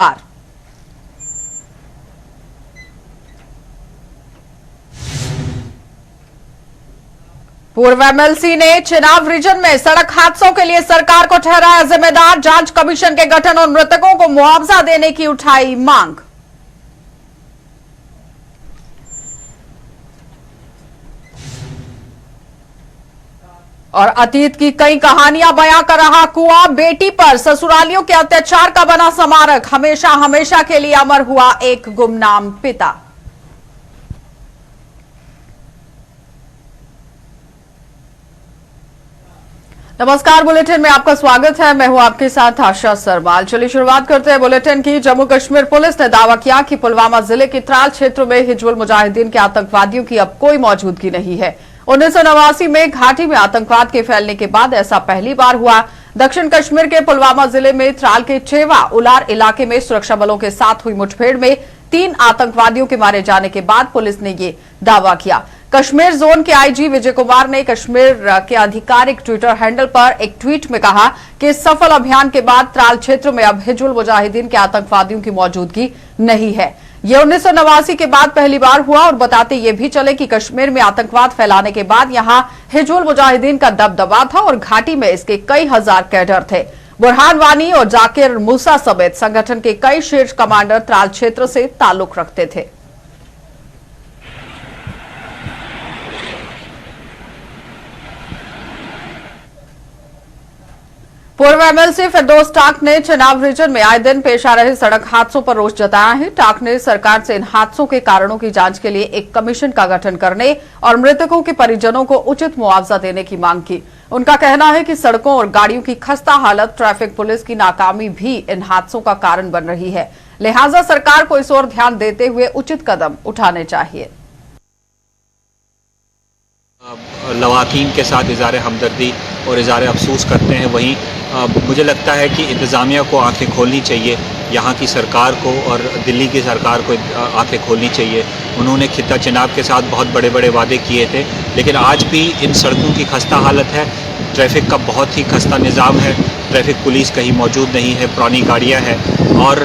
पूर्व एमएलसी ने चिनाब रीजन में सड़क हादसों के लिए सरकार को ठहराया जिम्मेदार। जांच कमीशन के गठन और मृतकों को मुआवजा देने की उठाई मांग। और अतीत की कई कहानियां बयां कर रहा कुआं, बेटी पर ससुरालियों के अत्याचार का बना स्मारक। हमेशा हमेशा के लिए अमर हुआ एक गुमनाम पिता। नमस्कार, बुलेटिन में आपका स्वागत है। मैं हूं आपके साथ आशा सरवाल। चलिए शुरुआत करते हैं बुलेटिन की। जम्मू कश्मीर पुलिस ने दावा किया कि पुलवामा जिले के त्राल क्षेत्र में हिजबुल मुजाहिदीन के आतंकवादियों की अब कोई मौजूदगी नहीं है। 1989 में घाटी में आतंकवाद के फैलने के बाद ऐसा पहली बार हुआ। दक्षिण कश्मीर के पुलवामा जिले में त्राल के चेवा उलार इलाके में सुरक्षा बलों के साथ हुई मुठभेड़ में 3 आतंकवादियों के मारे जाने के बाद पुलिस ने ये दावा किया। कश्मीर जोन के आईजी विजय कुमार ने कश्मीर के आधिकारिक ट्विटर हैंडल पर एक ट्वीट में कहा कि इस सफल अभियान के बाद त्राल क्षेत्र में अब हिजबुल मुजाहिदीन के आतंकवादियों की मौजूदगी नहीं है। ये 1989 के बाद पहली बार हुआ। और बताते ये भी चले कि कश्मीर में आतंकवाद फैलाने के बाद यहां हिजबुल मुजाहिदीन का दबदबा था और घाटी में इसके कई हजार कैडर थे। बुरहान वानी और जाकिर मूसा समेत संगठन के कई शीर्ष कमांडर त्राल क्षेत्र से ताल्लुक रखते थे। पूर्व एमएलसी फिरदौस टाक ने चिनाब रीजन में आए दिन पेश आ रहे सड़क हादसों पर रोष जताया है। टाक ने सरकार से इन हादसों के कारणों की जांच के लिए एक कमीशन का गठन करने और मृतकों के परिजनों को उचित मुआवजा देने की मांग की। उनका कहना है कि सड़कों और गाड़ियों की खस्ता हालत, ट्रैफिक पुलिस की नाकामी भी इन हादसों का कारण बन रही है। लिहाजा सरकार को इस ओर ध्यान देते हुए उचित कदम उठाने चाहिए। लवाकीन के साथ इज़हार हमदर्दी और इज़हार अफसोस करते हैं। वहीं मुझे लगता है कि इंतज़ामिया को आंखें खोलनी चाहिए, यहाँ की सरकार को और दिल्ली की सरकार को आंखें खोलनी चाहिए। उन्होंने खित्ता चिनाब के साथ बहुत बड़े बड़े वादे किए थे, लेकिन आज भी इन सड़कों की खस्ता हालत है। ट्रैफिक का बहुत ही खस्ता निज़ाम है, ट्रैफिक पुलिस कहीं मौजूद नहीं है, पुरानी गाड़ियाँ हैं और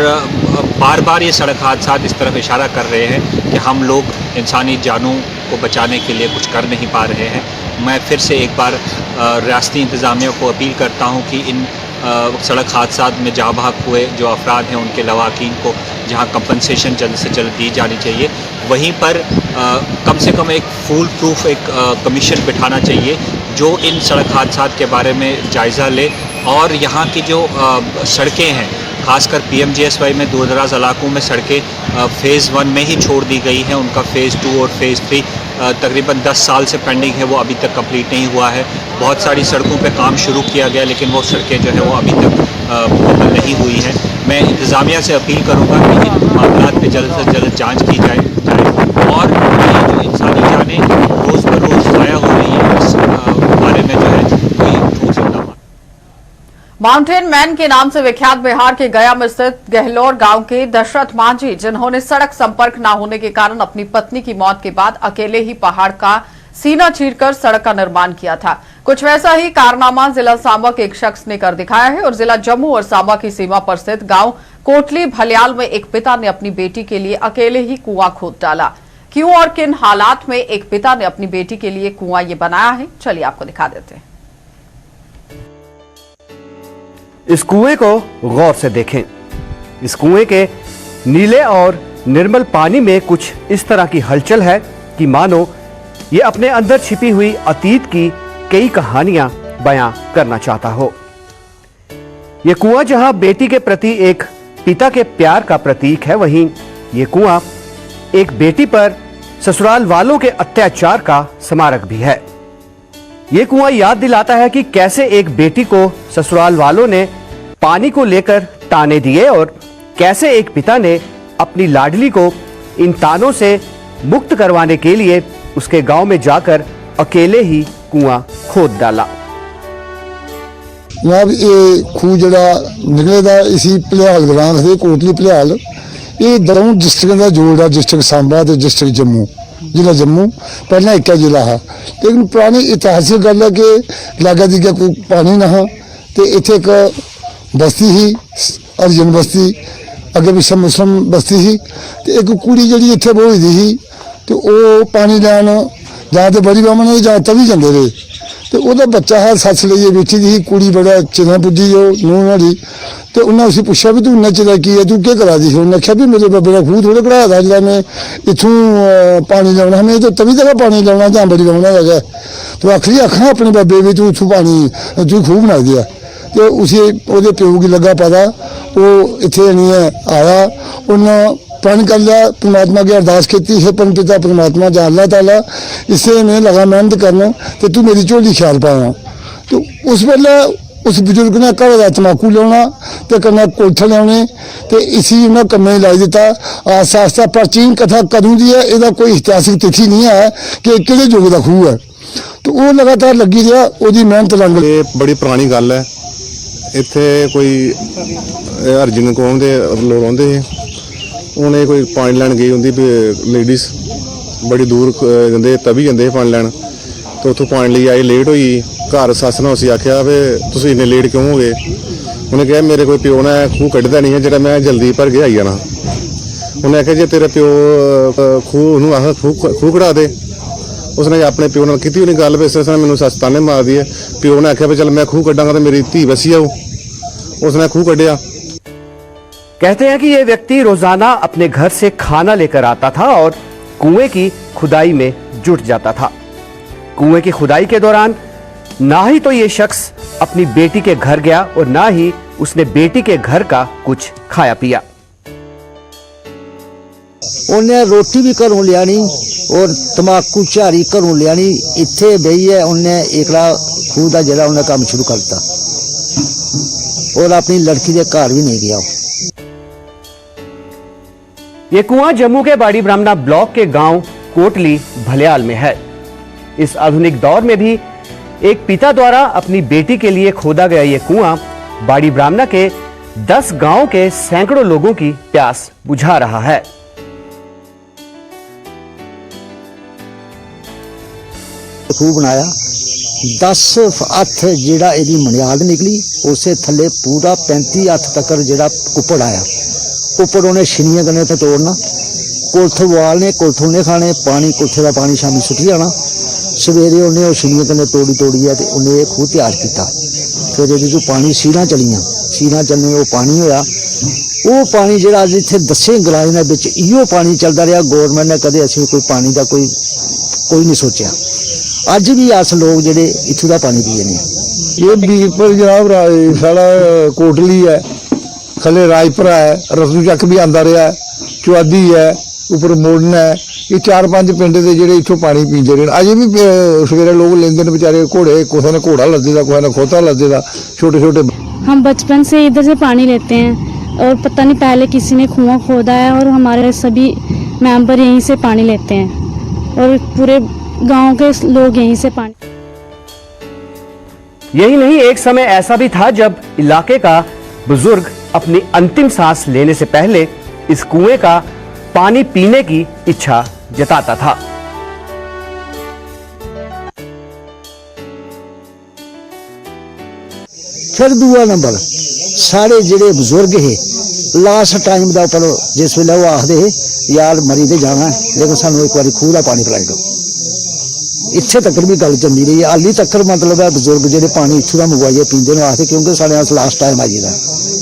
बार बार ये सड़क हादसा इस तरफ इशारा कर रहे हैं कि हम लोग इंसानी जानों को बचाने के लिए कुछ कर नहीं पा रहे हैं। मैं फिर से एक बार रियासती इंतज़ामिया को अपील करता हूँ कि इन सड़क हादसा में जहाँ भाग हुए जो अफराद हैं उनके लवाकीन को जहाँ कंपनसेशन जल्द से जल्द दी जानी चाहिए, वहीं पर कम से कम एक फूल प्रूफ एक कमीशन बिठाना चाहिए जो इन सड़क हादसा के बारे में जायज़ा ले। और यहाँ की जो सड़कें हैं, खासकर पीएमजीएसवाई में दूर-दराज इलाकों में सड़कें फ़ेज़ 1 में ही छोड़ दी गई हैं। उनका फ़ेज़ 2 और फ़ेज़ 3 तकरीबन 10 साल से पेंडिंग है, वो अभी तक कंप्लीट नहीं हुआ है। बहुत सारी सड़कों पे काम शुरू किया गया लेकिन वो सड़कें जो है वो अभी तक मुकम्मल नहीं हुई हैं। मैं इंतज़ामिया से अपील करूँगा कि इन मामलों पे जल्द से जल्द जाँच की जाए और ये जो इंसानी जानें रोज़ ब रोज़ ज़ाया हो रही है इस बारे में जो है कोई ठोस इक़दाम। माउंटेन मैन के नाम से विख्यात बिहार के गया में स्थित गहलोर गांव के दशरथ मांझी, जिन्होंने सड़क संपर्क न होने के कारण अपनी पत्नी की मौत के बाद अकेले ही पहाड़ का सीना चीरकर सड़क का निर्माण किया था। कुछ वैसा ही कारनामा जिला सांबा के एक शख्स ने कर दिखाया है और जिला जम्मू और सांबा की सीमा पर स्थित गांव कोटली भलियाल में एक पिता ने अपनी बेटी के लिए अकेले ही कुआं खोद डाला। क्यों और किन हालात में एक पिता ने अपनी बेटी के लिए कुआं ये बनाया है, चलिए आपको दिखा देते हैं। इस कुएं को गौर से देखें। इस कुएं के नीले और निर्मल पानी में कुछ इस तरह की हलचल है कि मानो ये अपने अंदर छिपी हुई अतीत की कई कहानियां बयां करना चाहता हो। ये कुआं जहां बेटी के प्रति एक पिता के प्यार का प्रतीक है, वहीं ये कुआं एक बेटी पर ससुराल वालों के अत्याचार का स्मारक भी है। ये कुआं याद दिलाता है कि कैसे एक बेटी को ससुराल वालों ने पानी को लेकर ताने दिए और कैसे एक पिता ने अपनी लाडली को इन तानों से मुक्त करवाने के लिए उसके गांव में जाकर अकेले ही कुआं खोद डाला। जनाब ये खूह जड़ा निकलेगा इसी भलियाल ग्राम से कोटली भलियाल, ये दरौं डिस्ट्रिक्ट का जोड़ है, डिस्ट्रिक्ट सांबा ते डिस्ट्रिक्ट जम्मू, जिला जम्मू पहला एक जिला है। लेकिन पुरानी इतिहासिक गल है कि लागा दिग्गा कोई पानी ना हा ते इत्थे एक बस्ती ही अर्जन बस्ती ਅੱਗੇ ਪਿੱਛੇ ਮੁਸਲਮ ਬਸਤੀ ਸੀ ਤੇ ਇੱਕ ਕੁੜੀ ਜਿਹੜੀ ਇੱਥੇ ਬੋਝਦੀ ਸੀ ਤੇ ਉਹ ਪਾਣੀ ਲੈਣ ਜਾਂ ਤੇ ਬੜੀ ਬਾਮਣ ਜਾਂ ਤਵੀ ਜਾਂਦੇ ਰਹੇ ਤੇ ਉਹਦਾ ਬੱਚਾ ਹੈ ਸੱਸ ਲਈਏ ਬੈਠੀ ਦੀ ਕੁੜੀ ਬੜਾ ਚਿਰਾਂ ਪੁੱਜੀ ਉਹ ਨੂੰਹ ਵਾਲੀ ਤੇ ਉਹਨਾਂ ਉਸੇ ਪੁੱਛਿਆ ਵੀ ਤੂੰ ਨੱਚਦਾ ਕੀ ਹੈ ਤੂੰ ਕੀ ਕਰਾ ਦੀ ਉਹਨੇ ਆਖਿਆ ਵੀ ਮੇਰੇ ਬਾਬੇ ਦਾ ਖੂਹ ਥੋੜੇ ਕਢਾਇਆ ਦਾ ਜਿਹੜਾ ਮੈਂ ਇੱਥੋਂ ਪਾਣੀ ਲਾਉਣਾ ਮੈਂ ਤਾਂ ਤਵੀ ਤੱਕ ਪਾਣੀ ਲਾਉਣਾ ਜਾਂ ਬੜੀ ਲਾਉਣਾ ਹੈਗਾ ਤੂੰ ਆਖਰੀ ਆਖਾਂ ਆਪਣੇ ਬਾਬੇ ਵੀ ਤੂੰ ਇੱਥੋਂ ਪਾਣੀ ਤੂੰ ਖੂਹ ਬਣਾ ਦਿਆ ਤੇ ਉਸੇ ਉਹਦੇ ਪਿਓ ਕੀ ਲੱਗਾ ਪਤਾ ਉਹ ਇੱਥੇ ਨਹੀਂ ਆਇਆ ਉਹਨਾਂ प्रण कर लिया परमात्मा की अरदास की है परम पिता परमात्मा जा अल्लाह ताला इससे मैं लगा मेहनत करना तो तू मेरी झोली ख्याल पाया तो उस वेले उस बुजुर्ग ने घर का तम्बाकू लिया तो कन्नै कुल्थ लिया तो इसी उन्हें कम्में लाई दिता आस्ता आस्ता प्राचीन कथा कदों की है यदा कोई इतिहासिक तिथि नहीं है कि किहड़े युग का खूह है तो वो लगातार लगी रहा उसकी मेहनत रंग ये बड़ी पुरानी गल है इत्थे कोई हरजन कौम के लोग रहिंदे है उन्हें कोई पानी लैन गई होंगी लेडीज़ बड़ी दूर जंदे तभी जंदे पानी लैन तो उतों पानी लिए आई लेट हुई घर सस ने उसी आख्या भी तुम इन्ने लेट क्यों हो गए उन्हें कहा मेरे कोई प्यो ने खूह कढ़दा नहीं है जो मैं जल्दी भर के आई जाना उन्हें आख्या जे तेरे प्यो खूह आख खूह कढ़ा दे उसने अपने प्यो ने की उन्हें गल इस तरह मैंने सस ताने मार दी है प्यो ने आख्या भी चल मैं खूह कढ़ांगा तो मेरी धी बसी आऊ उसने खूह कढ़िया। कहते हैं कि ये व्यक्ति रोजाना अपने घर से खाना लेकर आता था और कुएं की खुदाई में जुट जाता था। कुएं की खुदाई के दौरान ना ही तो ये शख्स अपनी बेटी के घर गया और ना ही उसने बेटी के घर का कुछ खाया पिया। उन्हें रोटी भी घरों लियानी और तम्बाकू झारी घरों लियानी इत्थे बही है उन्हें एकड़ा खूह का जरा उन्हें काम शुरू करता और अपनी लड़की के घर भी नहीं गया। ये कुआं जम्मू के बाड़ी ब्राह्मणा ब्लॉक के गांव कोटली भलेयाल में है। इस आधुनिक दौर में भी एक पिता द्वारा अपनी बेटी के लिए खोदा गया ये कुआं बाड़ी ब्राह्मणा के 10 गांवों के सैकड़ों लोगों की प्यास बुझा रहा है। खूह बनाया 10 हथ जेड़ा एदी मनियाद निकली उसे थले पूरा 35 हथ तक जेड़ा कुपड़ आया उपर उन्हें छिनिया कने तो तोड़ना कुल्थ वालने कुल्थ उन्हें खाने पानी कुल्थे का पानी शामी सुटी जाना सवेरे उन्हें वो छिनिया कने तोड़ी तोड़िया तो उन्हें ये खूह तैयार किया फिर ये पानी सीढ़ा चलियां सीढ़ा चलने वो पानी होया वो पानी जो अज इतने 10 गलां इो पानी चलता रहा गौरमेंट ने कदे असं कोई पानी का कोई नहीं सोचा अज भी अस लोग जेडे इत्थों का पानी पीए ने ये बीरपुर जनाब साड़ा कोटली है थले राजपुरा है रसू चक भी आंदा रहा है चुआदी है उपर मोड़ना है ये 4-5 पिंड के जेडे इत्थों पानी पींदे रहे अजे भी सवेरे लोग लेंदे ने बेचारे घोड़े किसी ने घोड़ा लदे दा किसी ने खोता लदे दा छोटे छोटे। हम बचपन से इधर से पानी लेते हैं और पता नहीं पहले किसी ने कुआं खोदा है और हमारे सभी मेंबर यहीं से पानी लेते हैं और पूरे गांव के लोग यहीं से पानी। यही नहीं एक समय ऐसा भी था जब इलाके का बुजुर्ग अपनी अंतिम सांस लेने से पहले इस कुएं का पानी पीने की इच्छा जताता था। फिर दूआ नंबर साढ़े जेडे बुजुर्ग है लास्ट टाइम का उपर जिस वेले वो आखते यार मरी तो जाना लेकिन सानू एक बार खूह का पानी पिलाई दो इत्थे तक भी गल चलती रही है हाली तक मतलब है बुजुर्ग जेडे पानी इत्थों का मंगवाइए पींदे ने आखते क्योंकि साढ़े लास्ट टाइम आई जाता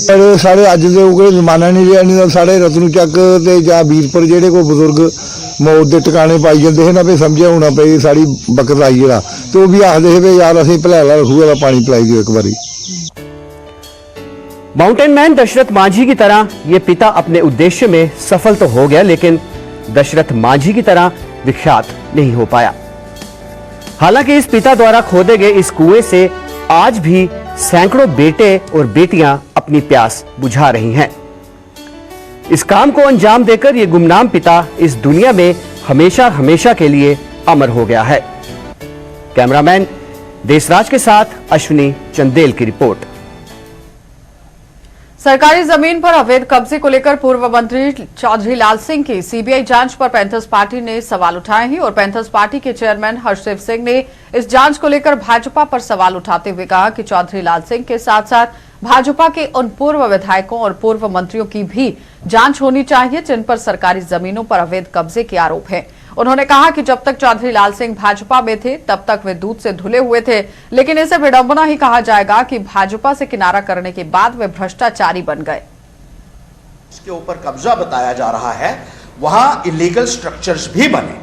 पर साढ़े अज के जमाना नहीं रहा नहीं साढ़े रतनू चक ते जां वीरपुर जेडे कोई बुजुर्ग मौत के टिकाने पाई जाते हैं ना भी समझे होना पई साड़ी बकत आई जरा तो भी आखते हैं यार असीं भलैला खूह का पानी पिलाई दिओ एक बारी। माउंटेन मैन दशरथ मांझी की तरह ये पिता अपने उद्देश्य में सफल तो हो गया लेकिन दशरथ मांझी की तरह विख्यात नहीं हो पाया। हालांकि इस पिता द्वारा खोदे गए इस कुएं से आज भी सैकड़ों बेटे और बेटियां अपनी प्यास बुझा रही हैं। इस काम को अंजाम देकर ये गुमनाम पिता इस दुनिया में हमेशा हमेशा के लिए अमर हो गया है। कैमरामैन देसराज के साथ अश्विनी चंदेल की रिपोर्ट। सरकारी जमीन पर अवैध कब्जे को लेकर पूर्व मंत्री चौधरी लाल सिंह की सीबीआई जांच पर पैंथर्स पार्टी ने सवाल उठाए हैं और पैंथर्स पार्टी के चेयरमैन हर्षदेव सिंह ने इस जांच को लेकर भाजपा पर सवाल उठाते हुए कहा कि चौधरी लाल सिंह के साथ साथ भाजपा के उन पूर्व विधायकों और पूर्व मंत्रियों की भी जांच होनी चाहिए जिन पर सरकारी जमीनों पर अवैध कब्जे के आरोप हैं। उन्होंने कहा कि जब तक चौधरी लाल सिंह भाजपा में थे तब तक वे दूध से धुले हुए थे, लेकिन इसे विडंबना ही कहा जाएगा कि भाजपा से किनारा करने के बाद वे भ्रष्टाचारी बन गए। इसके ऊपर कब्जा बताया जा रहा है, वहां इलीगल स्ट्रक्चर्स भी बने।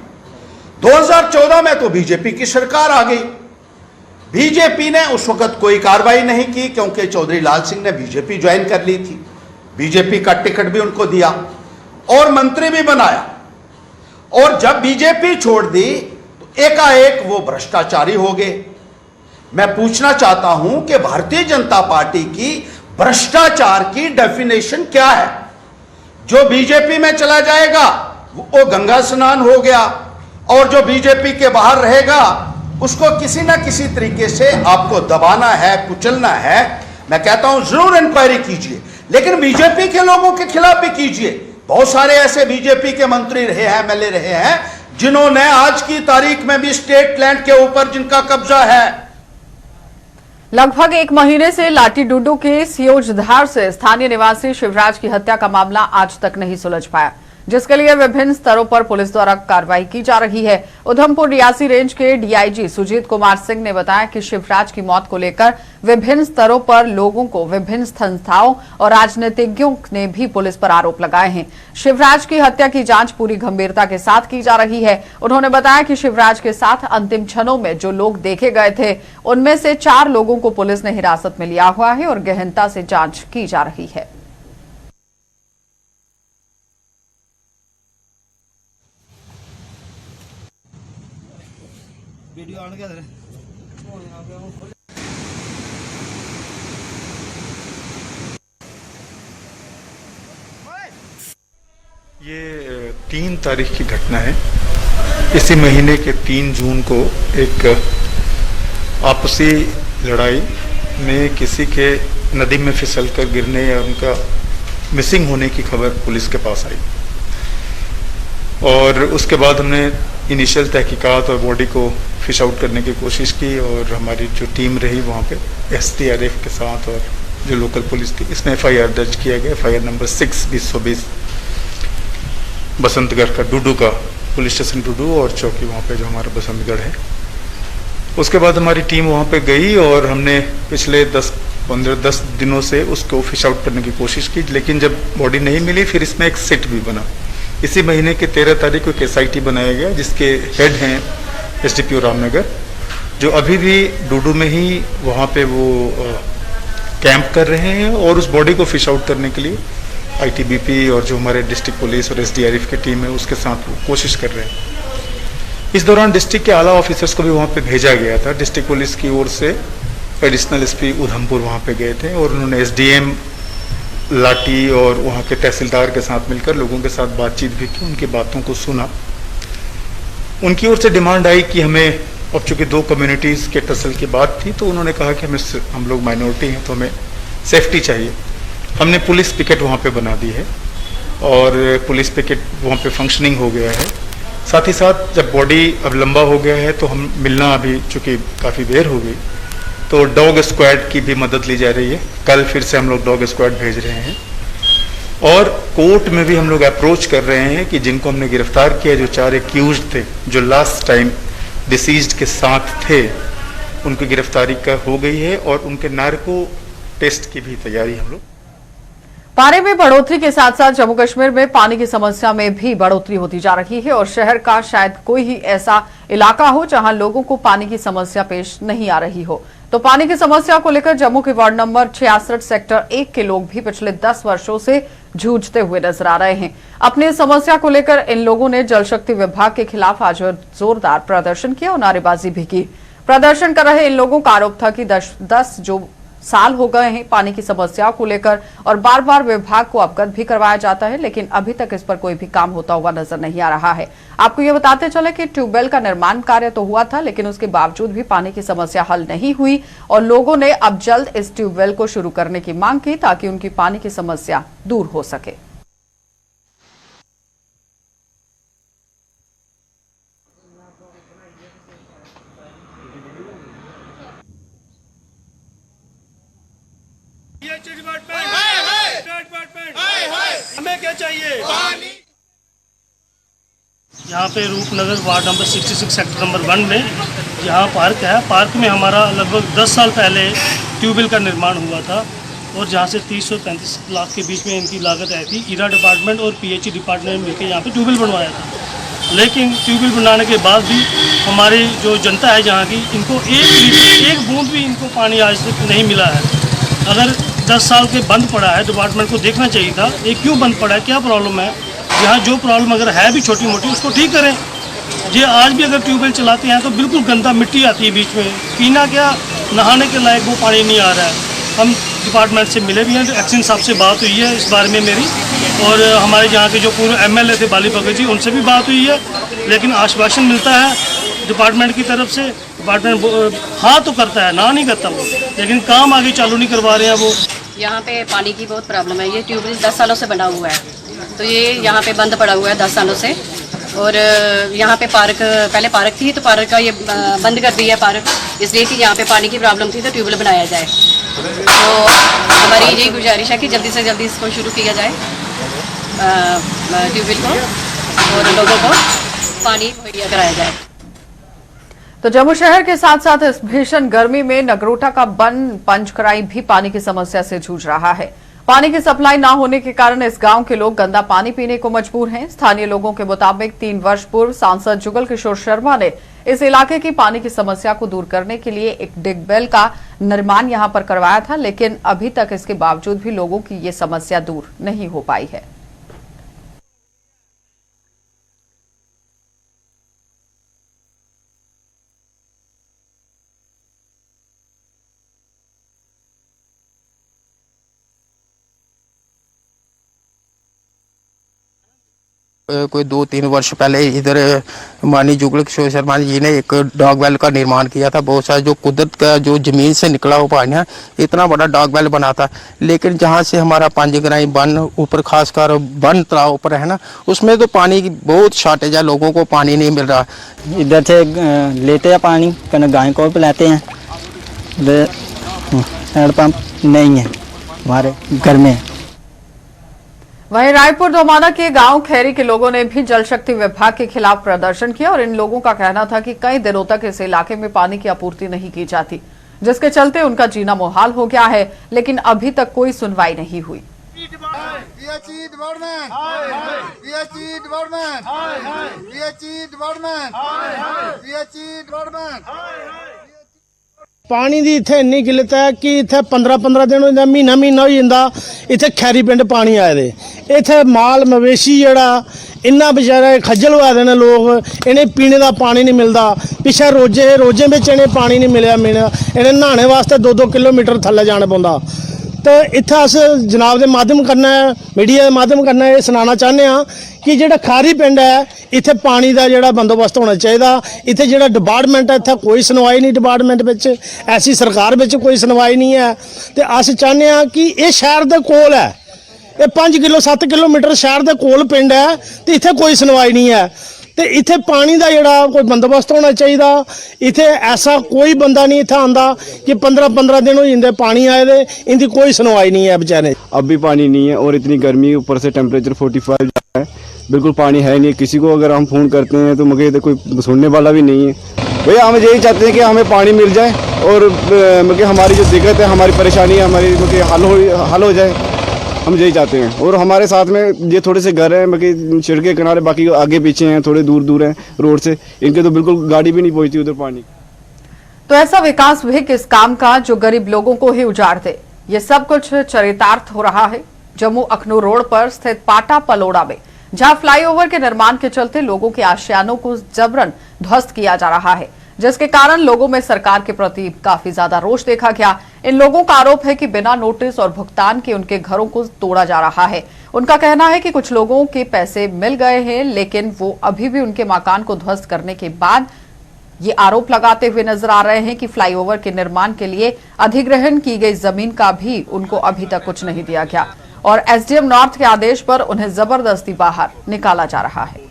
2014 में तो बीजेपी की सरकार आ गई। बीजेपी ने उस वक्त कोई कार्रवाई नहीं की क्योंकि चौधरी लाल सिंह ने बीजेपी ज्वाइन कर ली थी। बीजेपी का टिकट भी उनको दिया और मंत्री भी बनाया, और जब बीजेपी छोड़ दी तो एकाएक वो भ्रष्टाचारी हो गए। मैं पूछना चाहता हूं कि भारतीय जनता पार्टी की भ्रष्टाचार की डेफिनेशन क्या है? जो बीजेपी में चला जाएगा वो गंगा स्नान हो गया, और जो बीजेपी के बाहर रहेगा उसको किसी ना किसी तरीके से आपको दबाना है, कुचलना है। मैं कहता हूं जरूर इंक्वायरी कीजिए, लेकिन बीजेपी के लोगों के खिलाफ भी कीजिए। बहुत सारे ऐसे बीजेपी के मंत्री रहे हैं, एमएलए रहे हैं, जिन्होंने आज की तारीख में भी स्टेट लैंड के ऊपर जिनका कब्जा है। लगभग एक महीने से लाटी डुडू के सियोजधार से स्थानीय निवासी शिवराज की हत्या का मामला आज तक नहीं सुलझ पाया, जिसके लिए विभिन्न स्तरों पर पुलिस द्वारा कार्रवाई की जा रही है। उधमपुर रियासी रेंज के डीआईजी सुजीत कुमार सिंह ने बताया कि शिवराज की मौत को लेकर विभिन्न स्तरों पर लोगों को, विभिन्न संस्थाओं और राजनीतिज्ञों ने भी पुलिस पर आरोप लगाए हैं। शिवराज की हत्या की जांच पूरी गंभीरता के साथ की जा रही है। उन्होंने बताया कि शिवराज के साथ अंतिम क्षणों में जो लोग देखे गए थे उनमें से 4 लोगों को पुलिस ने हिरासत में लिया हुआ है और गहनता से जांच की जा रही है। ये 3 तारीख की घटना है। इसी महीने के 3 जून को एक आपसी लड़ाई में किसी के नदी में फिसलकर गिरने या उनका मिसिंग होने की खबर पुलिस के पास आई, और उसके बाद हमने इनिशियल तहकीकात और बॉडी को फिश आउट करने की कोशिश की, और हमारी जो टीम रही वहाँ पे SDRF के साथ और जो लोकल पुलिस थी, इसमें FIR दर्ज किया गया। FIR नंबर 6/2020 बसंतगढ़ का, डुडू का पुलिस स्टेशन डुडू, और चौकी वहाँ पे जो हमारा बसंतगढ़ है। उसके बाद हमारी टीम वहाँ पे गई और हमने पिछले 10 दिनों से उसको फिश आउट करने की कोशिश की, लेकिन जब बॉडी नहीं मिली फिर इसमें एक सिट भी बना। इसी महीने के 13 तारीख को एक SIT बनाया गया जिसके हेड हैं SDPO रामनगर, जो अभी भी डुडू में ही वहाँ पे वो कैंप कर रहे हैं, और उस बॉडी को फिश आउट करने के लिए ITBP और जो हमारे डिस्ट्रिक्ट पुलिस और SDRF की टीम है उसके साथ वो कोशिश कर रहे हैं। इस दौरान डिस्ट्रिक्ट के आला ऑफिसर्स को भी वहाँ पे भेजा गया था। डिस्ट्रिक्ट पुलिस की ओर से एडिशनल SP उधमपुर वहाँ पे गए थे, और उन्होंने SDM लाटी और वहाँ के तहसीलदार के साथ मिलकर लोगों के साथ बातचीत भी की, उनकी बातों को सुना। उनकी ओर से डिमांड आई कि हमें, अब चूंकि 2 कम्युनिटीज़ के टसल की बात थी, तो उन्होंने कहा कि हम लोग माइनॉरिटी हैं तो हमें सेफ्टी चाहिए। हमने पुलिस पिकेट वहाँ पे बना दी है, और पुलिस पिकेट वहाँ पे फंक्शनिंग हो गया है। साथ ही साथ जब बॉडी अब लंबा हो गया है तो हम मिलना, अभी चूँकि काफ़ी देर हो गई, तो डॉग स्क्वाड की भी मदद ली जा रही है। कल फिर से हम लोग डॉग स्क्वाड भेज रहे हैं, और कोर्ट में भी हम लोग अप्रोच कर रहे हैं कि जिनको हमने गिरफ्तार किया, जो 4 एक्यूज्ड थे जो लास्ट टाइम डिसीज्ड के साथ थे, उनकी गिरफ्तारी का हो गई है, और उनके नार्को टेस्ट की भी तैयारी हम लोग। पानी में बढ़ोतरी के साथ साथ जम्मू कश्मीर में पानी की समस्या में भी बढ़ोतरी होती जा रही है, और शहर का शायद कोई ही ऐसा इलाका हो जहां लोगों को पानी की समस्या पेश नहीं आ रही हो। तो पानी की समस्या को लेकर जम्मू के वार्ड नंबर 66 सेक्टर 1 के लोग भी पिछले 10 वर्षों से जूझते हुए नजर आ रहे हैं। अपनी समस्या को लेकर इन लोगों ने जल शक्ति विभाग के खिलाफ आज जोरदार प्रदर्शन किया और नारेबाजी भी की। प्रदर्शन कर रहे इन लोगों का आरोप था कि 10 जो साल हो गए हैं पानी की समस्या को लेकर, और बार बार विभाग को अवगत भी करवाया जाता है, लेकिन अभी तक इस पर कोई भी काम होता हुआ नजर नहीं आ रहा है। आपको ये बताते चले कि ट्यूबवेल का निर्माण कार्य तो हुआ था, लेकिन उसके बावजूद भी पानी की समस्या हल नहीं हुई, और लोगों ने अब जल्द इस ट्यूबवेल को शुरू करने की मांग की ताकि उनकी पानी की समस्या दूर हो सके। हमें क्या चाहिए? पानी। यहाँ पे Rupnagar ward number 66 sector number 1 में यहाँ पार्क है। पार्क में हमारा लगभग 10 साल पहले ट्यूबवेल का निर्माण हुआ था और जहाँ से 30 और 35 लाख के बीच में इनकी लागत आई थी। ईरा डिपार्टमेंट और पीएचई डिपार्टमेंट मिलकर यहाँ पे ट्यूबवेल बनवाया था। लेकिन ट्यूबवेल बनाने के बाद भी हमारी जो जनता है यहाँ की, इनको एक बूंद भी इनको पानी आज तक नहीं मिला है। अगर 10 साल के बंद पड़ा है, डिपार्टमेंट को देखना चाहिए था ये क्यों बंद पड़ा है, क्या प्रॉब्लम है। यहाँ जो प्रॉब्लम अगर है भी छोटी मोटी उसको ठीक करें। ये आज भी अगर ट्यूबवेल चलाते हैं तो बिल्कुल गंदा मिट्टी आती है बीच में, पीना क्या नहाने के लायक वो पानी नहीं आ रहा है। हम डिपार्टमेंट से मिले भी हैं, एक्शन साहब से बात हुई है इस बारे में मेरी, और हमारे यहाँ के जो पूर्व एमएलए थे बाली भगत जी, उनसे भी बात हुई है। लेकिन आश्वासन मिलता है डिपार्टमेंट की तरफ से, डिपार्टमेंट हाँ तो करता है, ना नहीं करता वो, लेकिन काम आगे चालू नहीं करवा रहे हैं वो। यहाँ पे पानी की बहुत प्रॉब्लम है। ये ट्यूबवेल 10 सालों से बना हुआ है, तो ये यहाँ पे बंद पड़ा हुआ है 10 सालों से। और यहाँ पे पार्क, पहले पार्क थी तो पार्क का ये बंद कर दिया है पार्क, इसलिए कि यहाँ पे पानी की प्रॉब्लम थी तो ट्यूबवेल बनाया जाए। तो हमारी यही गुजारिश है कि जल्दी से जल्दी इसको शुरू किया जाए, ट्यूबवेल को, और लोगों को पानी मुहैया कराया जाए। तो जम्मू शहर के साथ साथ इस भीषण गर्मी में नगरोटा का बन पंचकराई भी पानी की समस्या से जूझ रहा है। पानी की सप्लाई न होने के कारण इस गांव के लोग गंदा पानी पीने को मजबूर हैं। स्थानीय लोगों के मुताबिक 3 वर्ष पूर्व सांसद जुगल किशोर शर्मा ने इस इलाके की पानी की समस्या को दूर करने के लिए एक डिगबेल का निर्माण यहां पर करवाया था, लेकिन अभी तक इसके बावजूद भी लोगों की ये समस्या दूर नहीं हो पाई है। कोई 2-3 वर्ष पहले इधर माननीय जुगल किशोर शर्मा जी ने एक डॉग वेल का निर्माण किया था। बहुत सारा जो कुदरत का जो जमीन से निकला हुआ पानी है, इतना बड़ा डॉग वेल बना था। लेकिन जहाँ से हमारा पंचगराई बन ऊपर खासकर बन तालाब ऊपर है ना, उसमें तो पानी की बहुत शॉर्टेज है, लोगों को पानी नहीं मिल रहा। इधर से लेते हैं पानी, कहीं गाय को पिलाते हैं। हैंडपम्प नहीं है हमारे घर में। वहीं रायपुर दोमाना के गांव खैरी के लोगों ने भी जल शक्ति विभाग के खिलाफ प्रदर्शन किया और इन लोगों का कहना था कि कई दिनों तक इस इलाके में पानी की आपूर्ति नहीं की जाती, जिसके चलते उनका जीना मुहाल हो गया है। लेकिन अभी तक कोई सुनवाई नहीं हुई। पानी ਦੀ ਇੱਥੇ ਇੰਨੀ ਕਿੱਲਤ ਹੈ ਕਿ ਇੱਥੇ 15-15 ਦਿਨ ਹੋ ਜਾਂਦਾ, ਮਹੀਨਾ ਹੋ ਜਾਂਦਾ ਇੱਥੇ ਖੈਰੀ ਪਿੰਡ ਪਾਣੀ ਆਏ ਦੇ। ਇੱਥੇ ਮਾਲ ਮਵੇਸ਼ੀ ਜਿਹੜਾ ਇੰਨਾ ਵਿਚਾਰੇ ਖੱਜਲ ਹੋਏ ਦੇ ਨੇ ਲੋਕ, ਇਹਨੇ ਪੀਣੇ ਦਾ ਪਾਣੀ ਨਹੀਂ ਮਿਲਦਾ। ਪਿੱਛੇ ਰੋਜ਼ੇ ਵਿੱਚ ਇਹਨੇ ਪਾਣੀ ਨਹੀਂ ਮਿਲਿਆ ਇਹਨੇ ਨਹਾਣੇ ਵਾਸਤੇ 2-2 ਕਿਲੋਮੀਟਰ ਥੱਲੇ ਜਾਣਾ ਪੈਂਦਾ। तो इतना अस जनाब के माध्यम करना है, मीडिया के माध्यम करना है, सुनाना चाहते हैं कि जो खारी पिंड है इतने पानी का जो बंदोबस्त होना चाहिए। इतने जो डिपार्टमेंट है इतना कोई सुनवाई नहीं, डिपार्टमेंट में ऐसी सरकार में कोई सुनवाई नहीं है। तो अस चाहते हैं कि ये शहर के कोल है, ये 5-7 किलोमीटर शहर के कोल पिंड है, तो इतने कोई सुनवाई नहीं है। तो इतने पानी का जोड़ा कोई बंदोबस्त होना चाहिए। इतने ऐसा कोई बंदा नहीं इतना आता कि 15-15 दिन हो जाते पानी आए दे, इनकी कोई सुनवाई नहीं है बेचारे। अब भी पानी नहीं है और इतनी गर्मी, ऊपर से टेम्परेचर 45 जा रहा है, बिल्कुल पानी है नहीं। किसी को अगर हम फ़ोन करते हैं तो मुझे तो कोई सुनने वाला भी नहीं है। भैया हम यही चाहते हैं कि हमें पानी मिल जाए और हमारी जो दिक्कत है, हमारी परेशानी है, हमारी हल हो जाए, हम यही चाहते हैं। और हमारे साथ में ये थोड़े से घर हैं सड़क के किनारे, बाकी आगे पीछे हैं, थोड़े दूर हैं रोड से, इनके तो बिल्कुल गाड़ी भी नहीं पहुंचती उधर पानी। तो ऐसा विकास भी किस काम का जो गरीब लोगों को ही उजाड़ दे। ये सब कुछ चरितार्थ हो रहा है जम्मू अखनूर रोड पर स्थित पाटा पलोड़ा में, जहां फ्लाईओवर के निर्माण के चलते लोगों के आशियानों को जबरन ध्वस्त किया जा रहा है, जिसके कारण लोगों में सरकार के प्रति काफी ज्यादा रोष देखा गया। इन लोगों का आरोप है कि बिना नोटिस और भुगतान के उनके घरों को तोड़ा जा रहा है। उनका कहना है कि कुछ लोगों के पैसे मिल गए हैं, लेकिन वो अभी भी उनके मकान को ध्वस्त करने के बाद ये आरोप लगाते हुए नजर आ रहे हैं कि फ्लाईओवर के निर्माण के लिए अधिग्रहण की गई जमीन का भी उनको अभी तक कुछ नहीं दिया गया और एसडीएम नॉर्थ के आदेश पर उन्हें जबरदस्ती बाहर निकाला जा रहा है।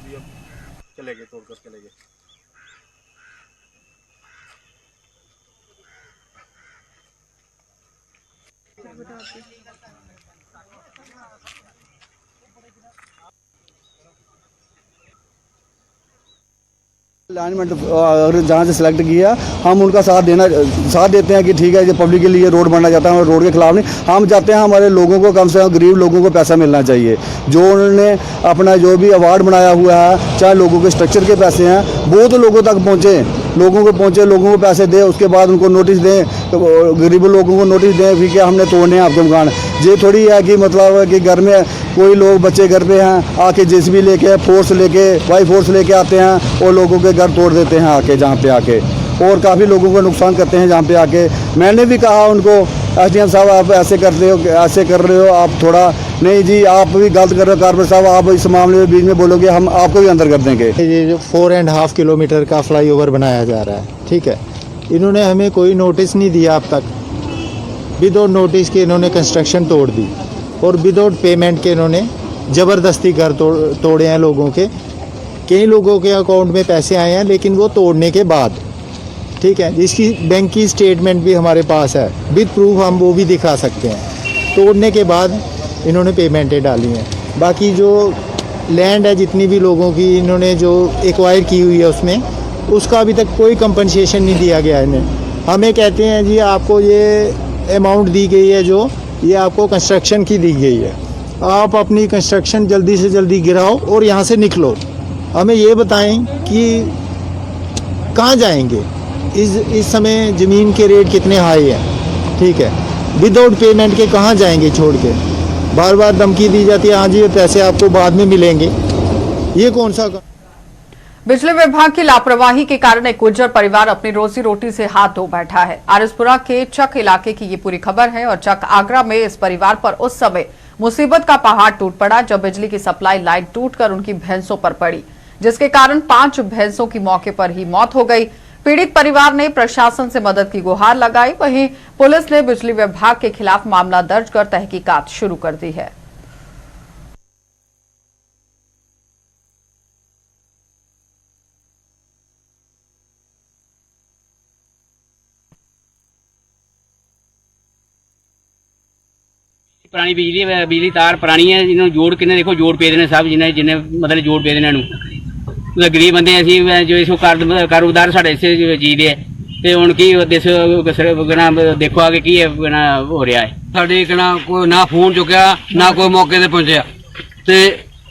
अलाइनमेंट अगर जहाँ से सिलेक्ट किया हम उनका साथ देते हैं कि ठीक है ये पब्लिक के लिए रोड बनना चाहता है, रोड के खिलाफ नहीं। हम चाहते हैं हमारे लोगों को कम से कम गरीब लोगों को पैसा मिलना चाहिए। जो उन्होंने अपना जो भी अवार्ड बनाया हुआ है, चाहे लोगों के स्ट्रक्चर के पैसे हैं, वो तो लोगों तक पहुँचे, लोगों को पैसे दें, उसके बाद उनको नोटिस दें, तो गरीब लोगों को नोटिस दें फिर क्या हमने तोड़ने हैं आपके मकान। ये थोड़ी है कि मतलब कि घर में कोई लोग बच्चे घर पे हैं आके जेसीबी लेके फोर्स लेके आते हैं और लोगों के घर तोड़ देते हैं आके, जहाँ पे आके, और काफ़ी लोगों को नुकसान करते हैं जहाँ पे आके। मैंने भी कहा उनको, एसडीएम साहब आप ऐसे कर रहे हो, आप थोड़ा नहीं जी, आप भी गलत कर रहे हो कारपोरेटर साहब, आप इस मामले में बीच में बोलोगे हम आपको भी अंदर कर देंगे। ये जो 4.5 किलोमीटर का फ्लाईओवर बनाया जा रहा है, ठीक है, इन्होंने हमें कोई नोटिस नहीं दिया अब तक। विदाउट नोटिस के इन्होंने कंस्ट्रक्शन तोड़ दी और विदाउट पेमेंट के इन्होंने ज़बरदस्ती घर तोड़े हैं लोगों के। कई लोगों के अकाउंट में पैसे आए हैं लेकिन वो तोड़ने के बाद, ठीक है, इसकी बैंक की स्टेटमेंट भी हमारे पास है, विद प्रूफ हम वो भी दिखा सकते हैं। तोड़ने के बाद इन्होंने पेमेंटें डाली हैं। बाकी जो लैंड है जितनी भी लोगों की इन्होंने जो एक्वायर की हुई है उसमें, उसका अभी तक कोई कंपनसेशन नहीं दिया गया इन्हें। हमें कहते हैं जी आपको ये अमाउंट दी गई है, जो ये आपको कंस्ट्रक्शन की दी गई है, आप अपनी कंस्ट्रक्शन जल्दी से जल्दी गिराओ और यहाँ से निकलो। हमें ये बताएं कि कहाँ जाएंगे, इस समय ज़मीन के रेट कितने हाई हैं, ठीक है, विदाउट पेमेंट के कहाँ जाएंगे छोड़ के। बार बार धमकी दी जाती है, हाँ जी पैसे आपको बाद में मिलेंगे, ये कौन सा। बिजली विभाग की लापरवाही के कारण एक गुर्जर परिवार अपनी रोजी रोटी से हाथ धो बैठा है। आरएसपुरा के चक इलाके की ये पूरी खबर है और चक आगरा में इस परिवार पर उस समय मुसीबत का पहाड़ टूट पड़ा जब बिजली की सप्लाई लाइन टूटकर उनकी भैंसों पर पड़ी, जिसके कारण 5 भैंसों की मौके पर ही मौत हो गई। पीड़ित परिवार ने प्रशासन से मदद की गुहार लगाई। वहीं पुलिस ने बिजली विभाग के खिलाफ मामला दर्ज कर तहकीकात शुरू कर दी है। पुरानी बिजली तार पुरानी है, इन्होंने जोड़ के देखो जोड़ पे देने सब जिन्हें मतलब जोड़ पे देने गरीब बंदे असी जो इस कारोबार साढ़े इसे जीते ते हुण की देखो आगे की हो रहा है। साढ़े कोई ना फोन चुकया ना कोई मौके पर पहुंचा ते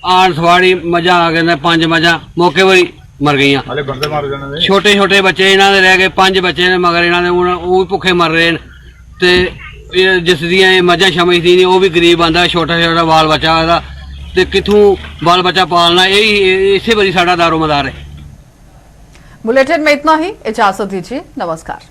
आन सवारी मजा आ गया, 5 मजा मौके पर ही मर गई। छोटे छोटे बच्चे इन्होंने रह गए, 5 बच्चे ने मगर इन्होंने वो भी भुखे मर रहे हैं। ते जिस दियां मझां शमझ दी वो भी गरीब आंदा, छोटा छोटा बाल बच्चा आदा ते कित्थों बाल बच्चा पालना, यही इसे बड़ी साडा दारोमदार है। बुलेटिन में इतना ही, इजाजत दीजिए, नमस्कार।